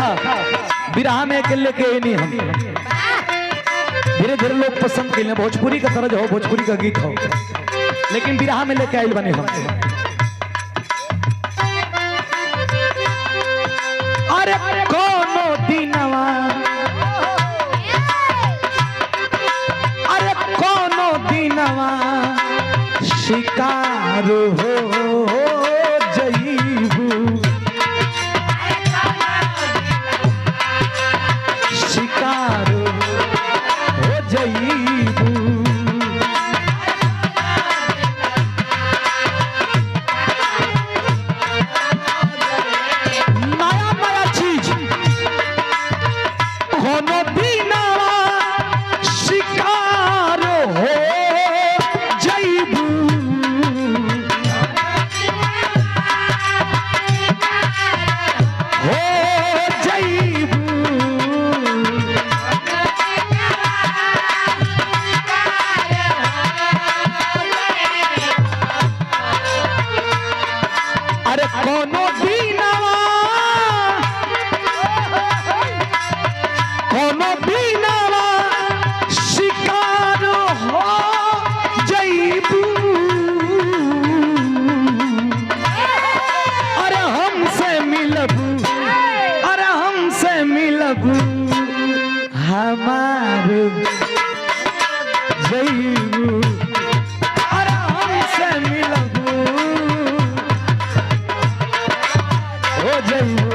देखा बिरहा में अकेले के नहीं हम धीरे धीरे लोग पसंद के भोजपुरी का तरज हो, भोजपुरी का गीत हो, लेकिन बिरहा में लेके आयल बने हम। अरे कोनो दिनवा, अरे कोनो दिनवा शिकार हो जईबू, शिकार हो जईबू। नया नया चीज कोनो दिनवा शिकार हो जईबू, हो जईबू। अरे कोनो दिनवा, कोनो दिनवा शिकार हो जईबू। अरे हमसे मिलबू, अरे हमसे मिलबू हमार जईबू। अरे हमसे मिलबू हो जईबू।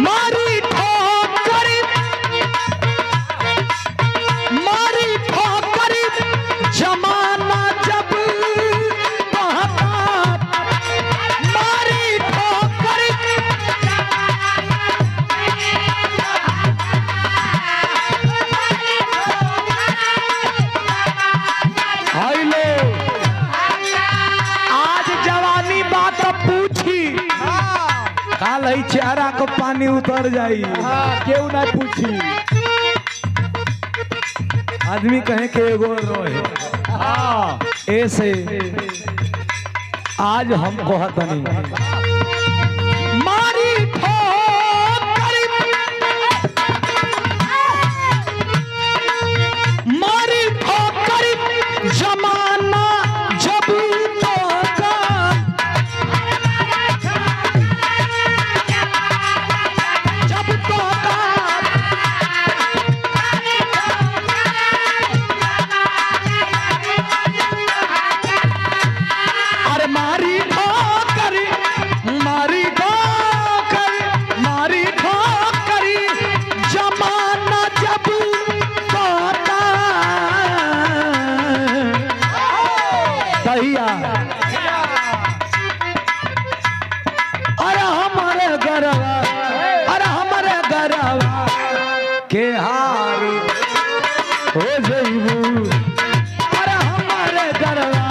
मारी ठोकर, मारी ठोकर जमाना जब कहता, मारी ठोकर, हाय लो आज जवानी बात पूछी, काल ही चेहरा को पानी उतर जाई, क्यों ना पूछी। आदमी कहे के एगो रोए ऐसे आज हम कहतनी मारी ठोकर, मारी ठोकर जमाना जब तोका, जब तोका। अरे मारी ठोकर, मारी ठोकर, मारी ठोकर जमाना जब तोका। तहिया अरे हमारे गरवा, अरे हमारे गरवा के हार हो जईबू। अरे हमारे गरवा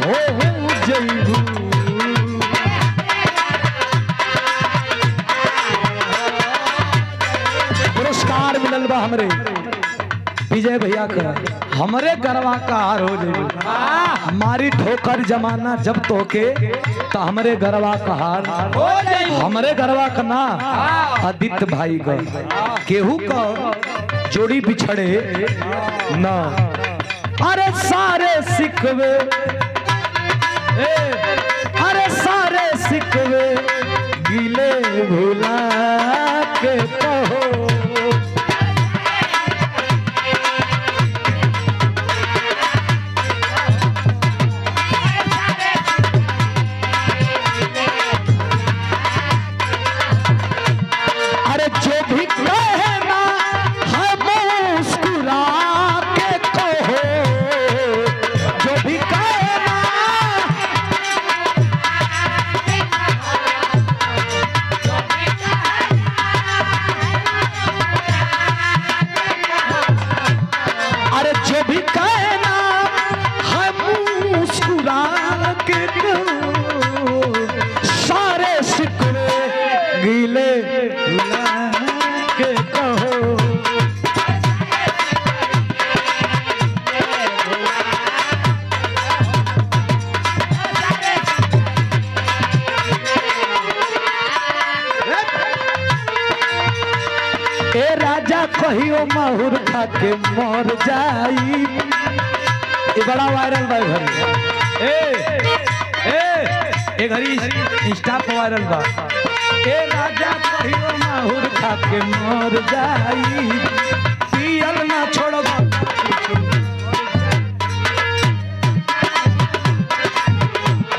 हो जईबू। पुरस्कार मिलल बा हमरे विजय भैया का, हमरे गरवा का हार हो जईबू। हमारी ठोकर जमाना जब तोके तो हमरे गरवा का हार हो जईबू। हमरे गरवा का ना आदित्य भाई का, केहू का जोड़ी बिछड़े ना। अरे सारे सिकवे, अरे सारे सिकवे गिले भुला के कहो। अरे जो भी कहना है मुस्कुरा के कहो, जो भी कहना, अरे जो भी कहना है मुस्कुरा के कहो। सारे शिकवे माहुर खा के मर जाई। ये बड़ा वायरल बा घरी। ए घरी इंस्टा पर वायरल बा। ए राजा कहियो माहुर खा के मर जाई, पियल ना छोड़बा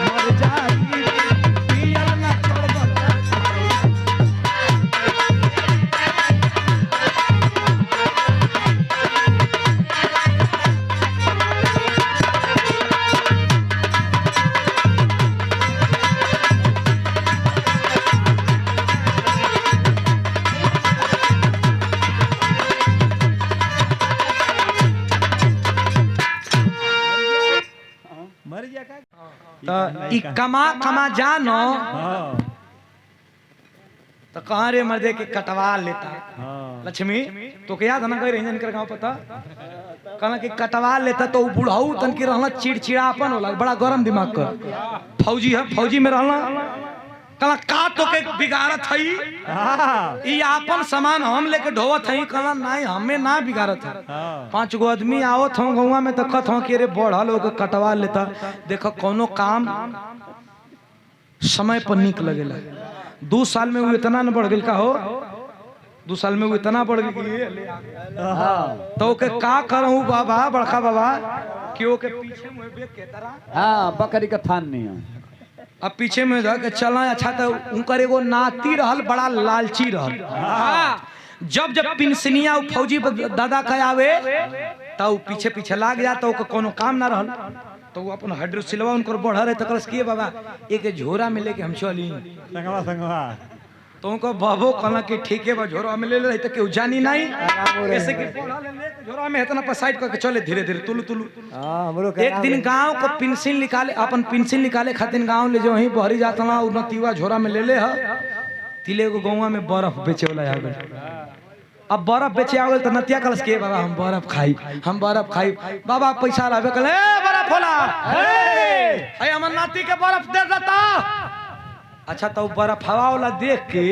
मर जाई, पियल ना छोड़बा। तो ई कमा कमा जानो तो कहाँ रे मर्दे के कटवा लेता। लक्ष्मी तो क्या था ना कह रही इनकर गाँव पता कहना कि कटवा लेता तो बुढ़ाऊ तन की रहना चिड़चिड़ापन होला, बड़ा गरम दिमाग का फौजी है, फौजी में रहना कहना का तो के बिगाड़त हई, ई आपन सामान हम लेके ढोवत हई, कहना नहीं हमें ना बिगाड़त है। 5 गो आदमी आवत हूँ गौवा में देखत हूँ कि रे बढ़ल हो कटवा लेता। देखो कोनो काम समय पर निक लगेला। 2 साल में वो इतना न बढ़ गई का हो, 2 साल में वो इतना बढ़ गई तो के का करूँ बाबा बड़का बाबा कि वो के पीछे मुँह बेच के तरह हाँ बकरी का थान नहीं है। अब पीछे में धर के चला अच्छा तो उनकर एगो नाती रहल बड़ा लालची रहल। जब जब पिंसनिया फौजी दादा का आवे तो पीछे पीछे लाग जा तो कोनो काम ना रहल तो वो अपन हाइड्रोसिलवा उनकर बढ़ रहे तो कलस किए बाबा एक झोरा में लेके हम चली संगवा संगवा तो उनको बाबू कहना कि ठीक है बा झोरा में ले ले तो केहू जानी नहीं कैसे कि झोरा में इतना पसाइड करके चले धीरे धीरे तुलू तुलू। एक दिन गांव को पेंसिल निकाले अपन पेंसिल निकाले खातिर गांव ले जो वहीं बहरी जाता ना नतीवा झोरा में ले ले है तिले को गाँव में बर्फ बेचे वाला आ गए। अब बर्फ बेचे आ गए तो नतिया कलस के बाबा हम बर्फ खाई, हम बर्फ खाई। बाबा पैसा लावे कल बर्फ होला हमर नाती के बर्फ दे देता। अच्छा तो बर्फ हवा वाला देख के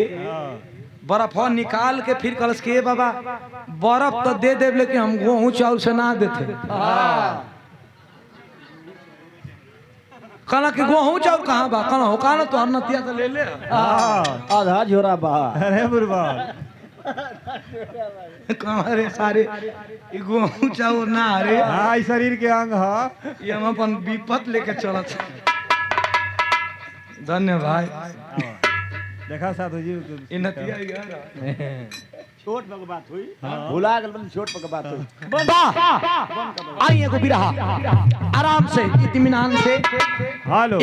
बर्फ निकाल के फिर कलस के बाबा बर्फ तो दे दे लेकिन हम गेहूं चाउर से ना देते। कहना कि गेहूं चाउर कहाँ बा, कहना हो कहना तो हम नतिया तो ले ले आधा झोरा बा। अरे बुरबा रे सारे गेहूं चाउर ना रे हाँ शरीर के अंग है ये हम अपन विपत लेके चलत। धन्य भाई देखा साधु जी छोट पक बात हुई भुला गल बन छोट पक बात हुई। वाह आई एगो बिरहा आराम से इत्मीनान से। हेलो